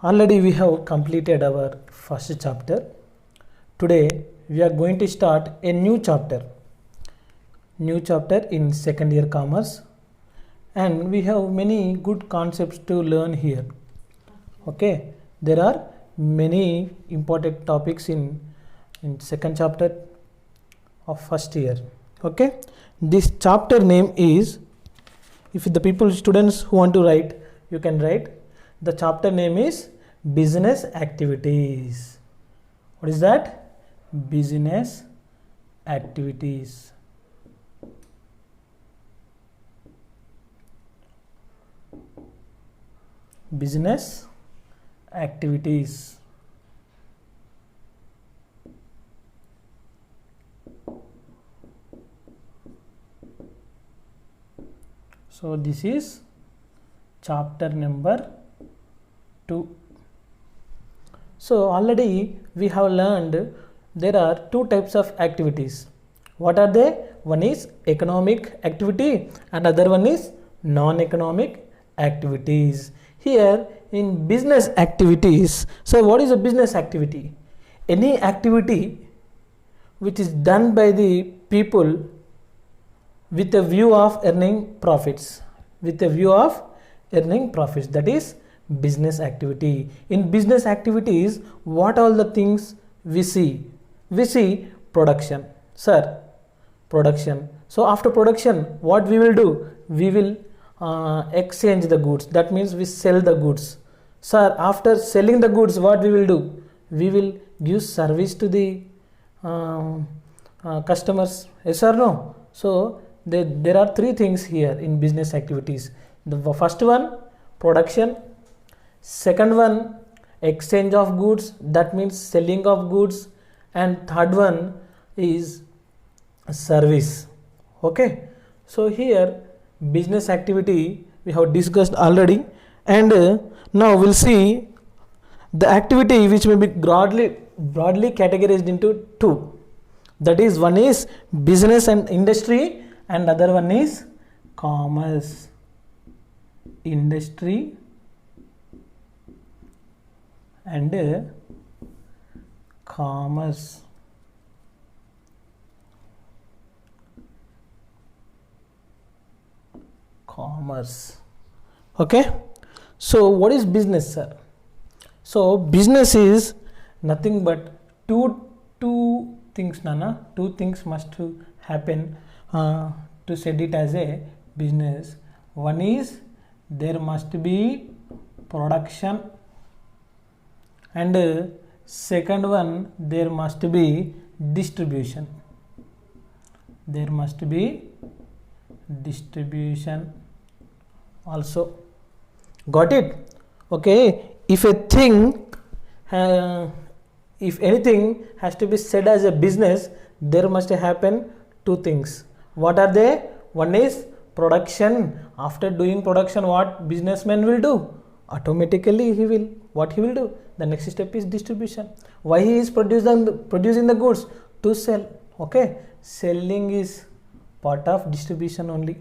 Already we have completed our first chapter. Today we are going to start a new chapter in second year commerce, and we have many good concepts to learn here. Okay, there are many important topics in second chapter of first year. Okay, this chapter name is, if the people students who want to write, you can write. The chapter name is business activities. What is that? Business activities. Business activities. So this is chapter number 2. So already we have learned there are two types of activities. What are they? One is economic activity and other one is non-economic activities. Here in business activities, so what is a business activity? Any activity which is done by the people with a view of earning profits. That is business activity. In business activities, what all the things we see? We see production. Sir, production. So after production, what we will do? We will exchange the goods. That means we sell the goods. Sir, after selling the goods, what we will do? We will give service to the customers. Yes or no? So there are three things here in business activities. The first one, production. Second one, exchange of goods. That means selling of goods. And third one is service. Okay. So here business activity we have discussed already, and now we'll see the activity which may be broadly categorized into two. That is, one is business and industry, and other one is commerce. Industry and commerce. Okay. So what is business, sir? So business is nothing but two things, Nana. Two things must happen to set it as a business. One is there must be production, and second one, there must be distribution. Also. Got it? Okay. If anything has to be said as a business, there must happen two things. What are they? One is production. After doing production, what businessman will do? Automatically what he will do? The next step is distribution. Why he is producing the goods? To sell. Okay. Selling is part of distribution only.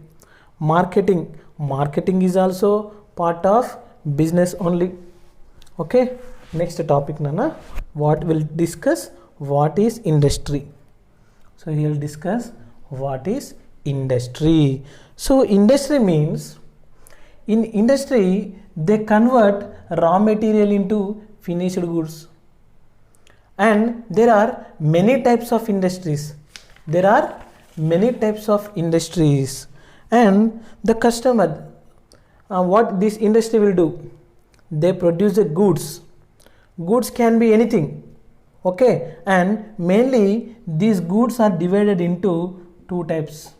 Marketing is also part of business only. Okay. Next topic, Nana. What we'll discuss? What is industry? So he'll discuss what is industry. So industry means, in industry they convert raw material into finished goods, and there are many types of industries. And the customer, what this industry will do? They produce the goods. Goods can be anything. Okay, and mainly these goods are divided into two types.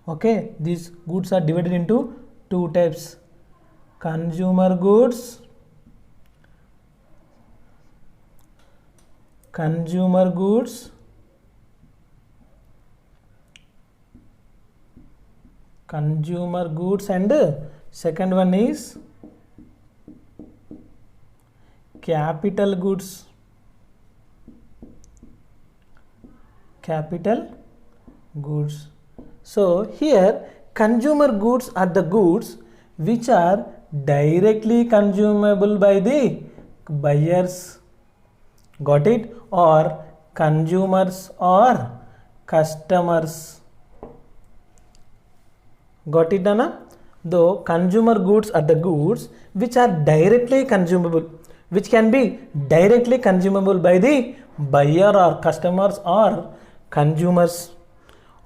Okay, these goods are divided into two types: consumer goods and second one is capital goods. So here consumer goods are the goods which are directly consumable by the buyers. Got it? Or consumers or customers. Got it, Nana? Though consumer goods are the goods which are directly consumable, which can be directly consumable by the buyer or customers or consumers.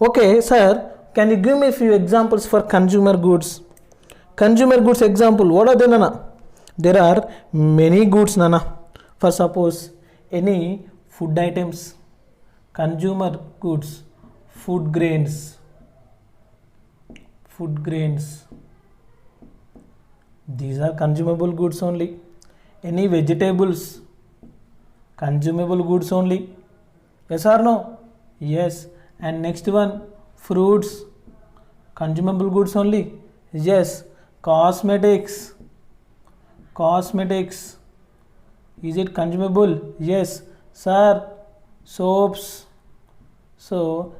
Okay, sir, can you give me a few examples for consumer goods? Consumer goods example, what are they, Nana? There are many goods, Nana. For suppose any food items, consumer goods, food grains. These are consumable goods only. Any vegetables, consumable goods only. Yes or no? Yes. And next one, fruits, consumable goods only. Yes. Cosmetics. Is it consumable? Yes. Sir, soaps. So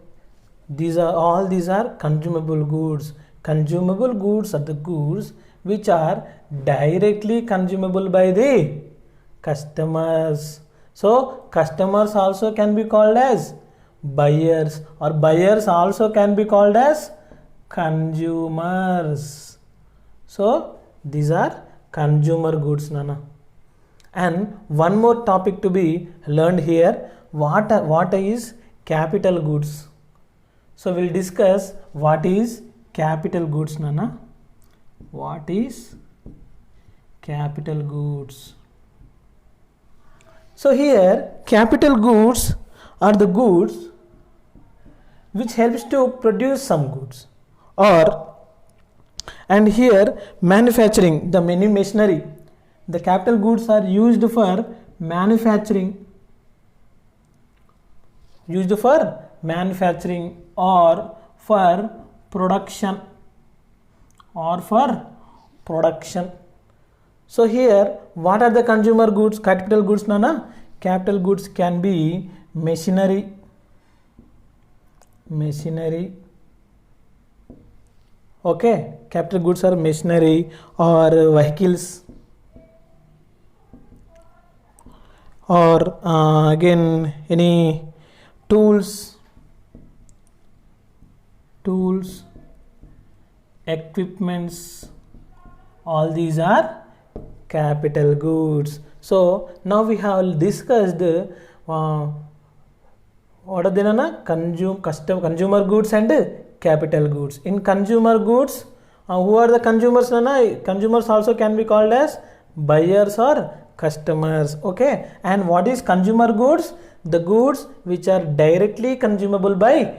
these are consumable goods. Consumable goods are the goods which are directly consumable by the customers. So customers also can be called as buyers, or buyers also can be called as consumers. So these are consumer goods, Nana. And one more topic to be learned here. What is capital goods? So we'll discuss what is capital goods, Nana. What is capital goods? So here capital goods are the goods which helps to produce some goods, and here manufacturing, the many machinery. The capital goods are used for manufacturing, or for production, So here what are the consumer goods, capital goods, Nana? Capital goods can be machinery, okay. Capital goods are machinery or vehicles, or again any tools, equipments. All these are capital goods. So now we have discussed what are they, Nana? Consumer goods and capital goods. In consumer goods, who are the consumers, Nana? Consumers also can be called as buyers or customers, okay. And what is consumer goods? The goods which are directly consumable by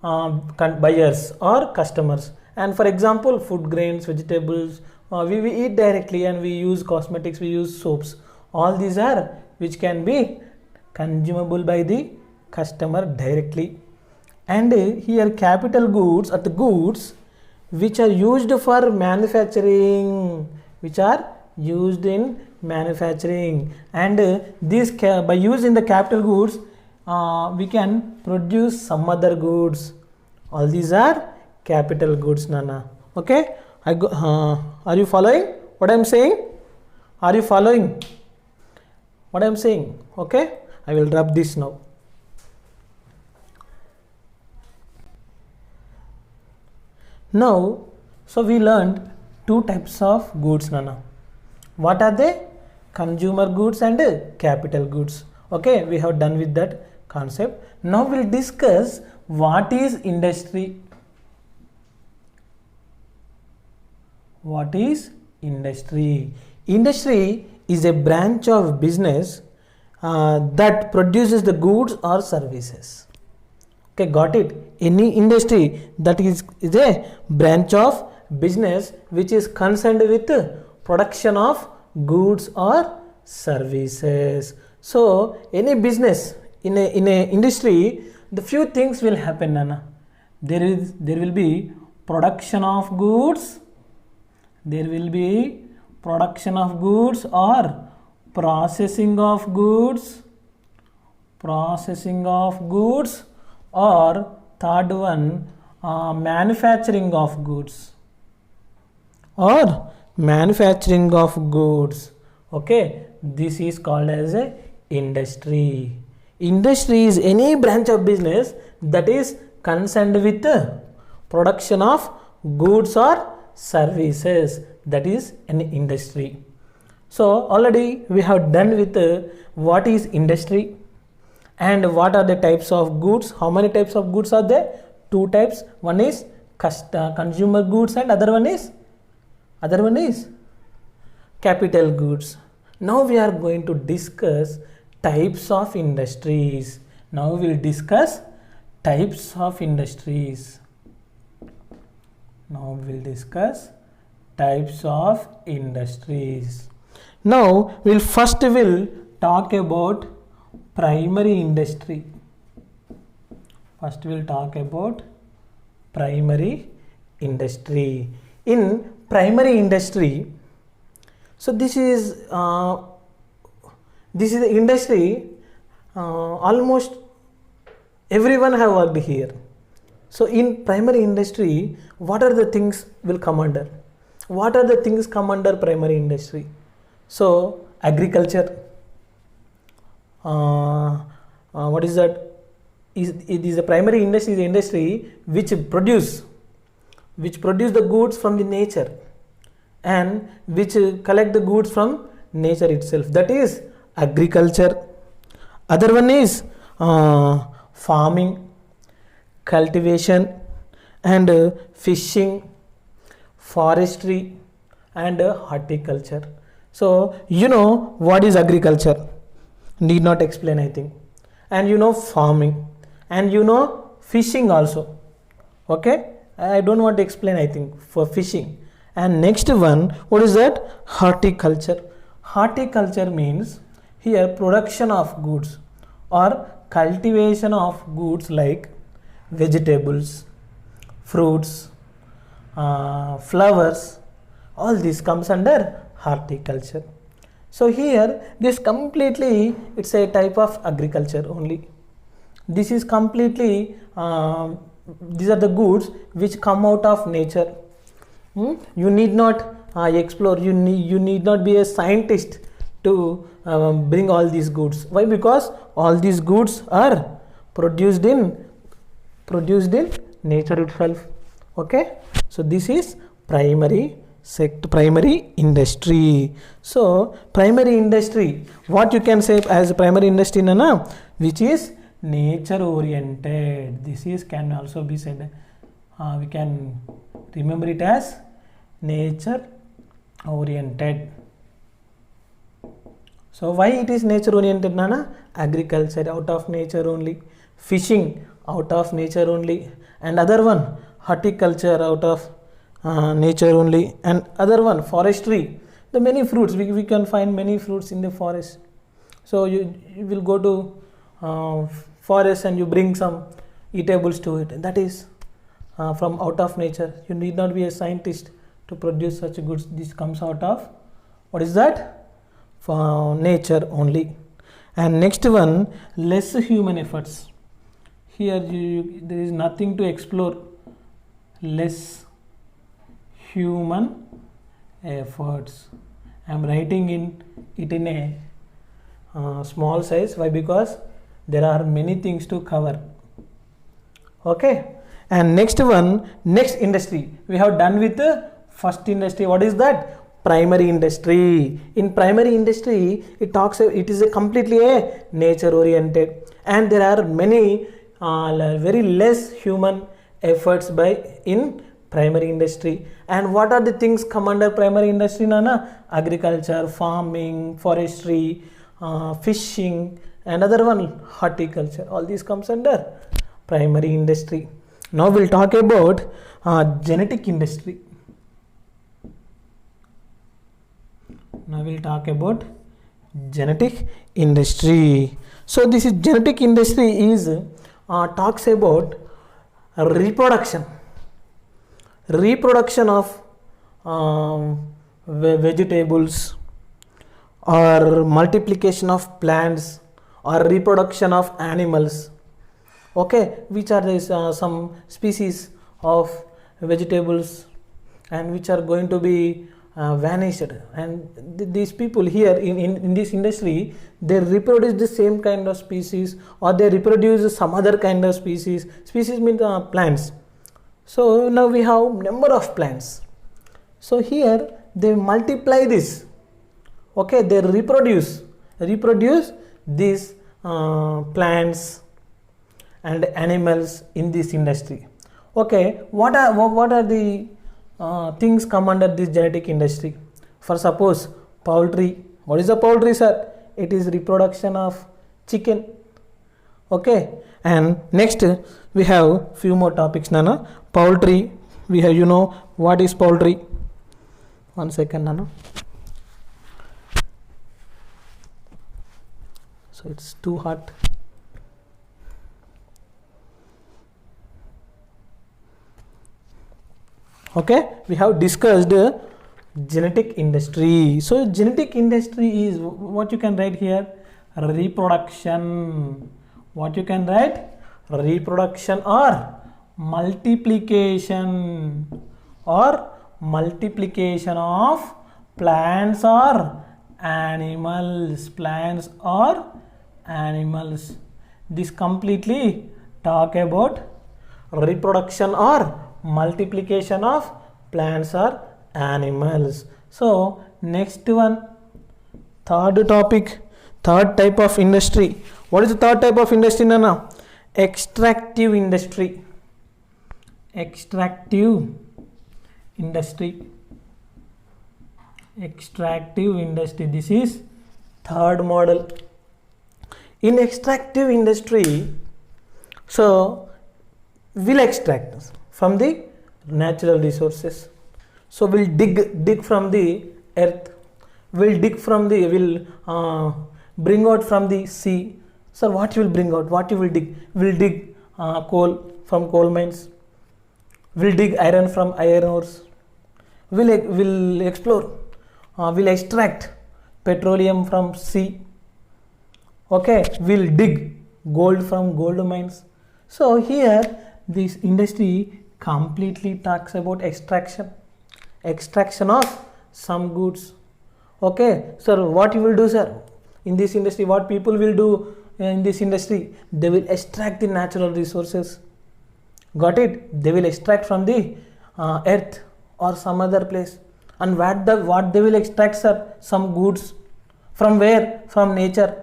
buyers or customers. And for example, food grains, vegetables, we eat directly, and we use cosmetics, we use soaps. All these are which can be consumable by the customer directly. And here capital goods are the goods which are used for manufacturing, and these by using the capital goods we can produce some other goods. All these are capital goods, Nana. Okay, are you following what I'm saying? Okay, I will rub this now. Now, so we learned two types of goods, Nana. What are they? Consumer goods and capital goods. Okay, we have done with that concept. Now we'll discuss what is industry. What is industry? Industry is a branch of business that produces the goods or services. Okay, got it? Any industry that is a branch of business which is concerned with production of goods or services. So any business in a industry, the few things will happen, Nana. There will be production of goods. There will be production of goods or processing of goods, or third one manufacturing of goods, or manufacturing of goods. Okay, this is called as a industry. Industry is any branch of business that is concerned with the production of goods or services, that is an industry. So already we have done with what is industry and what are the types of goods. How many types of goods are there? Two types. One is consumer goods and other one is capital goods. Now we are going to discuss types of industries. Now we will discuss types of industries. Now we will discuss types of industries. Now we will talk about primary industry. First we will talk about primary industry. In primary industry, so this is the industry, almost everyone have worked here. So in primary industry, what are the things will come under? What are the things come under primary industry? So agriculture, what is that? It is a primary industry, is the industry which produce the goods from the nature and which collect the goods from nature itself, that is agriculture. Other one is farming, cultivation and fishing, forestry and horticulture. So you know what is agriculture, need not explain I think, and you know farming and you know fishing also. Okay, I don't want to explain I think for fishing. And next one, what is that? Horticulture. Horticulture means here production of goods or cultivation of goods like vegetables, fruits, flowers, all this comes under horticulture. So here this completely, it's a type of agriculture only. This is completely these are the goods which come out of nature. You need not explore, you need not be a scientist to bring all these goods. Why? Because all these goods are produced in nature itself. Okay, so this is primary industry. So primary industry, what you can say as primary industry, nana, which is nature oriented. This is can also be said, we can remember it as nature oriented. So why it is nature oriented, nana? Agriculture out of nature only, fishing out of nature only, and other one horticulture out of nature only, and other one forestry, the many fruits, we can find many fruits in the forest. So you will go to forest and you bring some eatables to it, that is from out of nature. You need not be a scientist to produce such goods. This comes out of, what is that? For nature only. And next one, less human efforts. Here there is nothing to explore, less human efforts. I am writing it in a small size. Why? Because there are many things to cover. Okay, and next one, next industry we have done with the first industry. What is that? Primary industry. In primary industry, it is a completely a nature oriented, and there are many very less human efforts in primary industry. And what are the things come under primary industry, nana? Agriculture, farming, forestry, fishing, and other one horticulture. All these comes under primary industry. Now we'll talk about genetic industry. Now we'll talk about genetic industry. So this is genetic industry is talks about reproduction of vegetables, or multiplication of plants, or reproduction of animals. Okay, which are these some species of vegetables and which are going to be vanished, and these people here in this industry, they reproduce the same kind of species, or they reproduce some other kind of species means plants. So now we have number of plants, so here they multiply this, okay, they reproduce these plants and animals in this industry. Okay, what are the things come under this genetic industry? For suppose poultry. What is the poultry, sir? It is reproduction of chicken. Okay, and next we have few more topics, Nana. Poultry, we have, you know what is poultry. One second, Nana. So it's too hot. Okay, we have discussed genetic industry. So genetic industry is what you can write here, reproduction. What you can write, reproduction or multiplication of plants or animals. This completely talk about reproduction or multiplication of plants or animals. So next one, third topic, third type of industry. What is the third type of industry, Nana? Extractive industry. This is third model. In extractive industry, so we'll extract from the natural resources. So we'll dig from the earth. We'll bring out from the sea. So what you will bring out? What you will dig? We'll dig coal from coal mines. We'll dig iron from iron ores. We'll explore. We'll extract petroleum from sea. Okay, we'll dig gold from gold mines. So here this industry completely talks about extraction of some goods. Okay, sir, what you will do, sir? In this industry, what people will do in this industry? They will extract the natural resources. Got it? They will extract from the earth or some other place. And what they will extract, sir? Some goods. From where? From nature.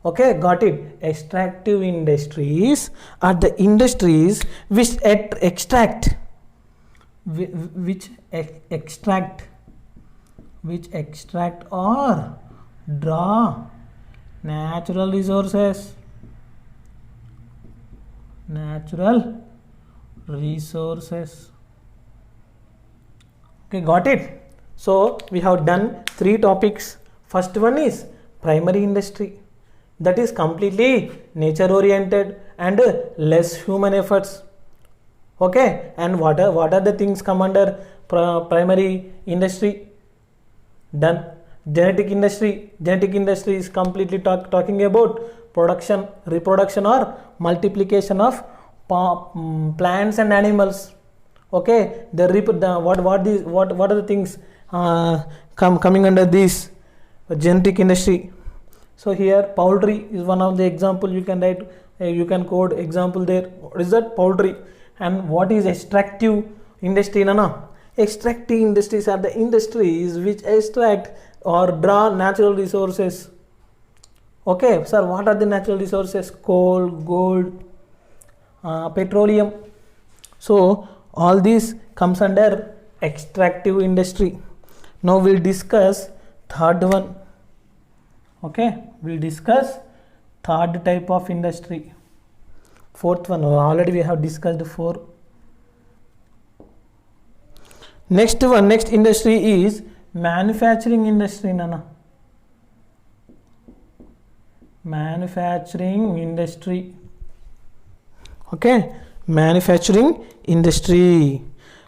Okay, got it? Extractive industries are the industries which extract or draw natural resources. Okay, got it? So we have done 3 topics. First one is primary industry. That is completely nature oriented and less human efforts. Okay, and what are the things come under primary industry? Done. Genetic industry is completely talking about production, reproduction or multiplication of plants and animals. Okay, what are the things coming under this genetic industry? So here poultry is one of the example. You can write, you can code example there. What is that? Poultry. And what is extractive industry, Nana? Extractive industries are the industries which extract or draw natural resources. Okay, sir, what are the natural resources? Coal, gold, petroleum. So all these comes under extractive industry. Now we'll discuss third one. Okay, we'll discuss third type of industry. Fourth one, already we have discussed 4. Next industry is manufacturing industry, Nana. Manufacturing industry. Okay, manufacturing industry.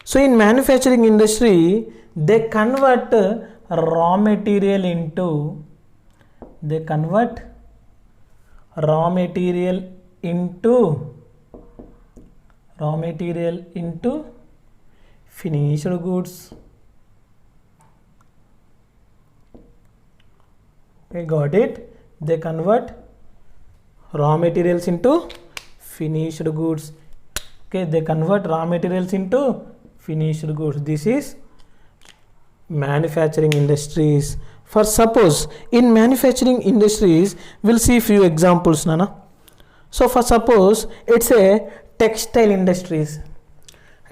So in manufacturing industry, they convert raw material into finished goods. I got it. They convert raw materials into finished goods. Okay, they convert raw materials into finished goods. This is manufacturing industries. For suppose in manufacturing industries, we'll see few examples, Nana. So for suppose it's a textile industries.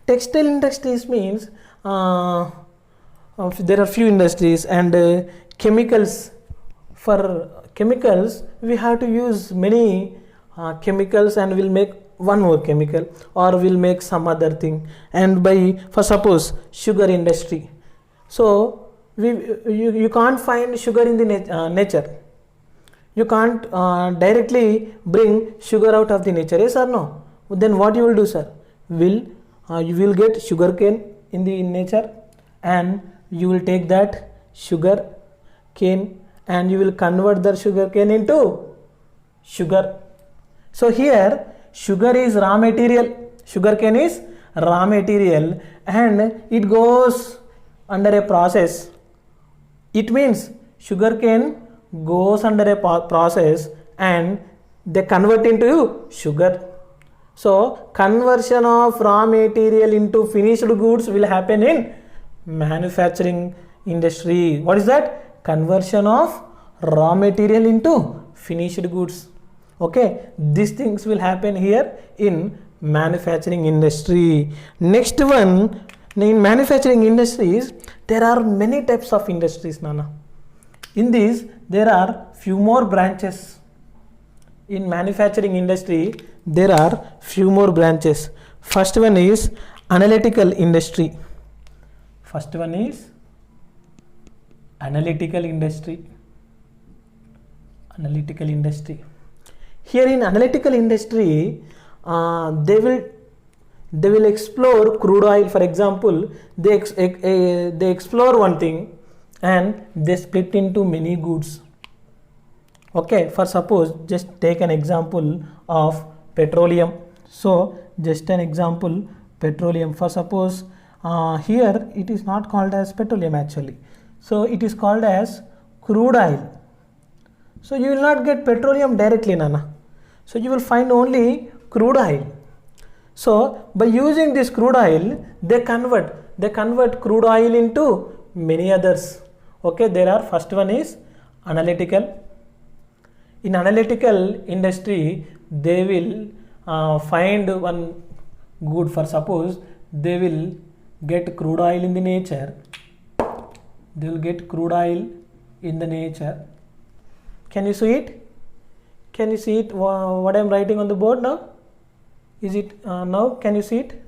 Textile industries means there are few industries, and chemicals. For chemicals we have to use many chemicals, and we'll make one more chemical, or we'll make some other thing. And for suppose sugar industry, so you can't find sugar in the nature. You can't directly bring sugar out of the nature, yes or no? Then what you will do, sir? You will get sugar cane in the nature, and you will take that sugar cane and you will convert the sugar cane into sugar. So here sugar is raw material, sugar cane is raw material, and it goes under a process. It means sugar cane goes under a process and they convert into sugar. So conversion of raw material into finished goods will happen in manufacturing industry. What is that? Conversion of raw material into finished goods. Okay, these things will happen here in manufacturing industry. Next one, in manufacturing industries there are many types of industries, Nana. In these there are few more branches. In manufacturing industry there are few more branches. First one is analytical industry. First one is analytical industry. Analytical industry. Here in analytical industry, they will explore crude oil. For example, they explore one thing and they split into many goods. Okay, for suppose just take an example of petroleum. So just an example, petroleum. For suppose here it is not called as petroleum actually. So it is called as crude oil. So you will not get petroleum directly, Nana. So you will find only crude oil. So by using this crude oil, they convert crude oil into many others. Okay, there are, first one is analytical. In analytical industry, they will find one good. For suppose they will get crude oil in the nature. They will get crude oil in the nature. Can you see it? Can you see it? What I am writing on the board now? Is it now? Can you see it?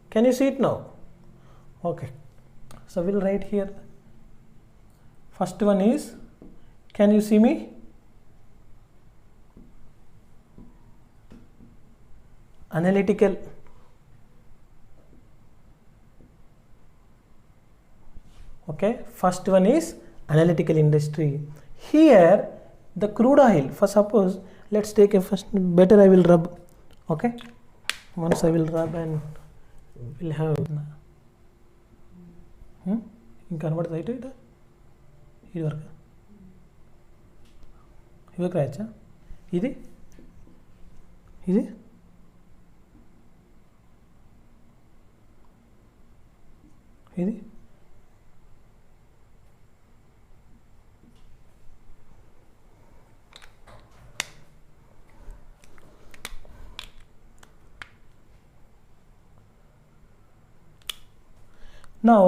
Can you see it now? Okay. So we'll write here. First one is, can you see me? Analytical. Okay, first one is analytical industry. Here the crude oil, for suppose let's take a first, better I will rub. Okay, once I will rub and we'll have convert right it ఇది వరకు ఇవకి రాయచ్చా ఇది ఇది ఇది Now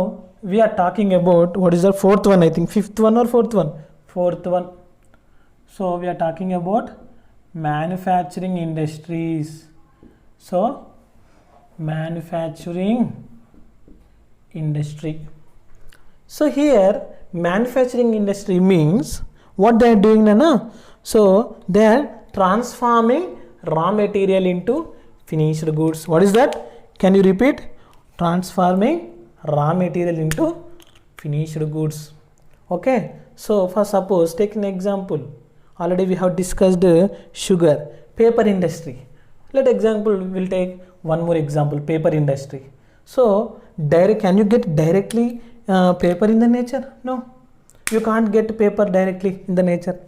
we are talking about what is the fourth one, I think fifth one or fourth one? Fourth one. So we are talking about manufacturing industries. So manufacturing industry. So here manufacturing industry means what they are doing, Nana? So they are transforming raw material into finished goods. What is that? Can you repeat? Transforming raw material into finished goods. Okay, so for suppose take an example, already we have discussed sugar, paper industry. Let example, we'll take one more example, paper industry. So can you get directly paper in the nature? No, you can't get paper directly in the nature.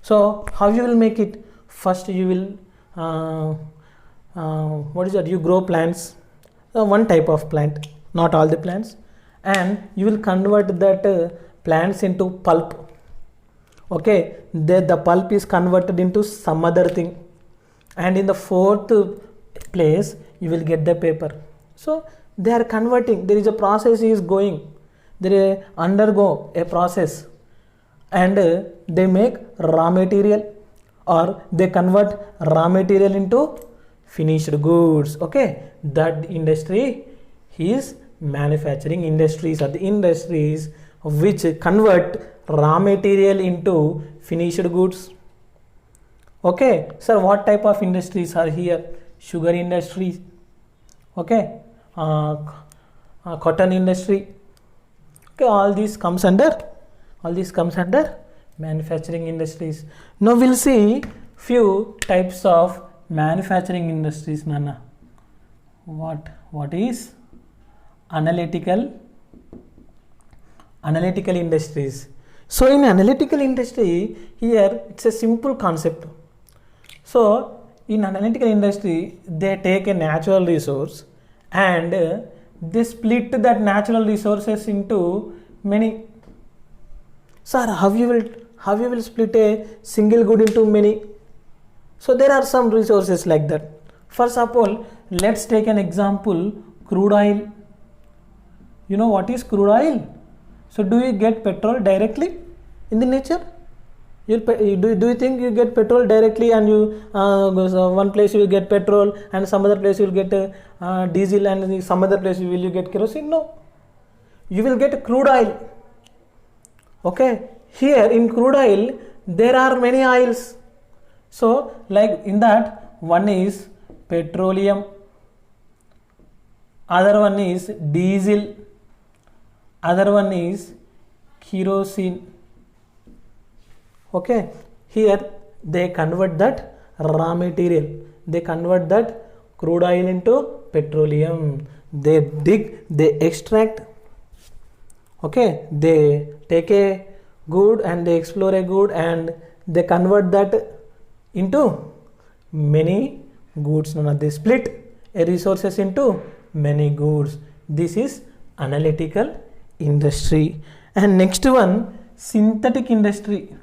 So how you will make it? First you will what is that, you grow plants, one type of plant, not all the plants, and you will convert that plants into pulp. Okay, the pulp is converted into some other thing, and in the fourth place you will get the paper. So they are converting, there is a process is going, they undergo a process, and they make raw material, or they convert raw material into finished goods. Okay, that industry is manufacturing industries, or the industries which convert raw material into finished goods. Okay, sir, what type of industries are here? Sugar industry, okay, cotton industry. Okay, all these comes under manufacturing industries. Now we'll see few types of manufacturing industries. Nana, what is analytical industries? So in analytical industry, here it's a simple concept. So in analytical industry, they take a natural resource and they split that natural resources into many. Sir, how you will split a single good into many? So there are some resources like that. For example, let's take an example, crude oil. You know what is crude oil? So do you get petrol directly in the nature? Do you think you get petrol directly, and you one place you will get petrol, and some other place you will get diesel, and some other place will you get kerosene? No, you will get crude oil. Okay, here in crude oil there are many oils. So like in that, one is petroleum, other one is diesel, other one is kerosene. Okay, here they convert that raw material, they convert that crude oil into petroleum, they dig, they extract. Okay, they take a good and they explore a good and they convert that into many goods. They split a resources into many goods. This is analytical industry. And next one, synthetic industry.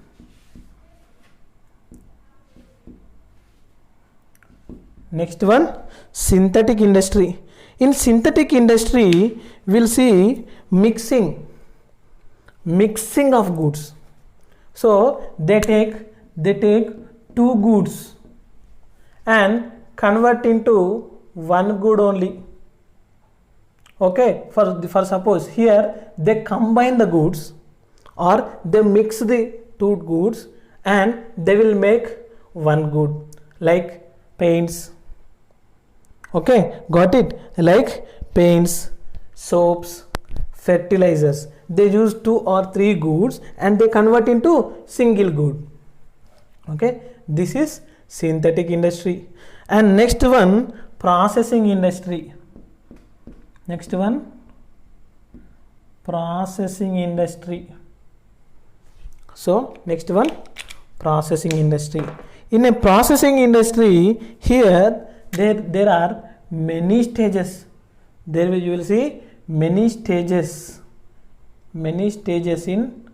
Next one, synthetic industry. In synthetic industry, we'll see mixing of goods. So they take two goods and convert into one good only. Okay, for suppose here they combine the goods, or they mix the two goods and they will make one good, like paints. Okay, got it? Like paints, soaps, fertilizers. They use 2 or 3 goods and they convert into single good. Okay, this is synthetic industry. And next one, processing industry. Next one, processing industry. So next one, processing industry. In a processing industry, here there are many stages. There you will see many stages in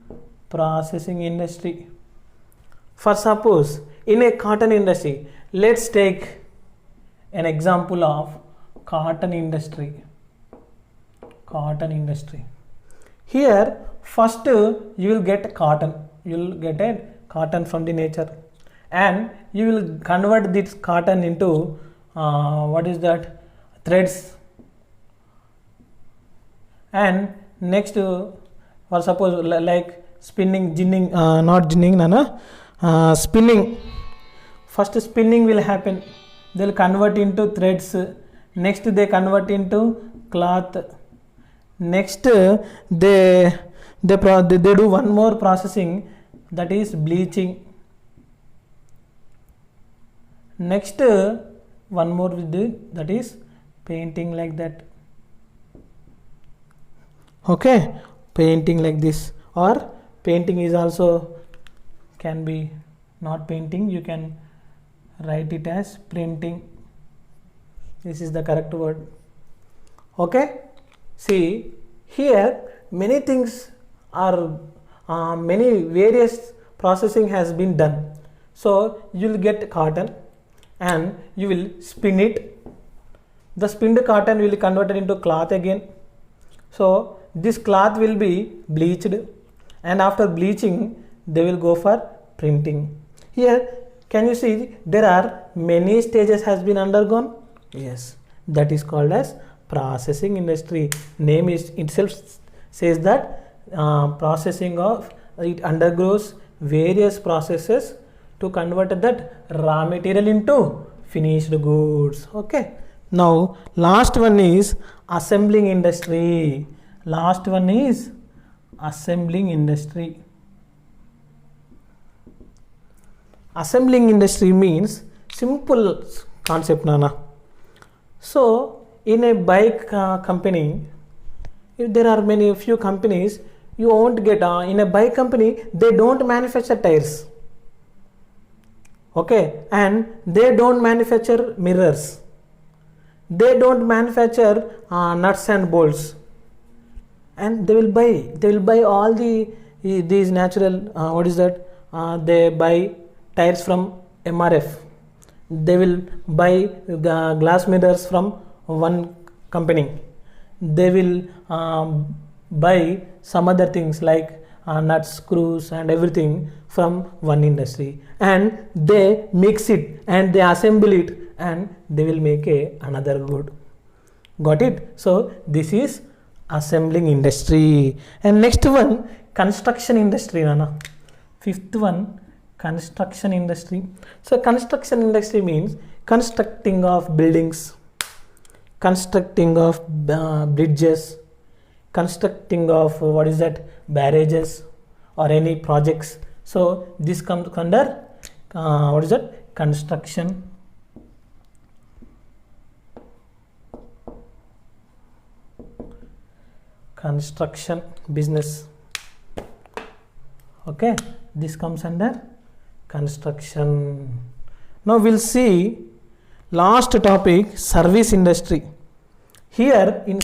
processing industry. For suppose in a cotton industry, let's take an example of cotton industry. Here first you will get cotton, you will get a cotton from the nature, and you will convert this cotton into what is that, threads. And next, for suppose like spinning, spinning. First spinning will happen, they will convert into threads. Next they convert into cloth. Next they do one more processing, that is bleaching. Next one more will do, that is painting, like that. Okay, painting like this, or painting is also can be not painting, you can write it as printing. This is the correct word. Okay, see here many things are many various processing has been done. So you will get cotton and you will spin it. The spinned cotton will be converted into cloth again. So this cloth will be bleached, and after bleaching they will go for printing. Here can you see there are many stages has been undergone? Yes, that is called as processing industry. Name is itself says that processing of it undergoes various processes to convert that raw material into finished goods. Okay, now last one is assembling industry. Last one is assembling industry. Assembling industry means simple concept, Nana. So in a bike company, if there are few companies, you won't get in a bike company, they don't manufacture tires. Okay, and they don't manufacture mirrors, they don't manufacture nuts and bolts, and they will buy all these natural what is that, they buy tires from MRF, they will buy glass mirrors from one company, they will buy some other things like nuts, screws and everything from one industry, and they mix it and they assemble it and they will make another good. Got it? So this is assembling industry. And next one, construction industry, Nana. Fifth one, construction industry. So construction industry means constructing of buildings, constructing of bridges, constructing of what is that, barrages or any projects. So this comes under what is that, construction. Construction business. Okay, this comes under construction. Now we'll see last topic, service industry. Here in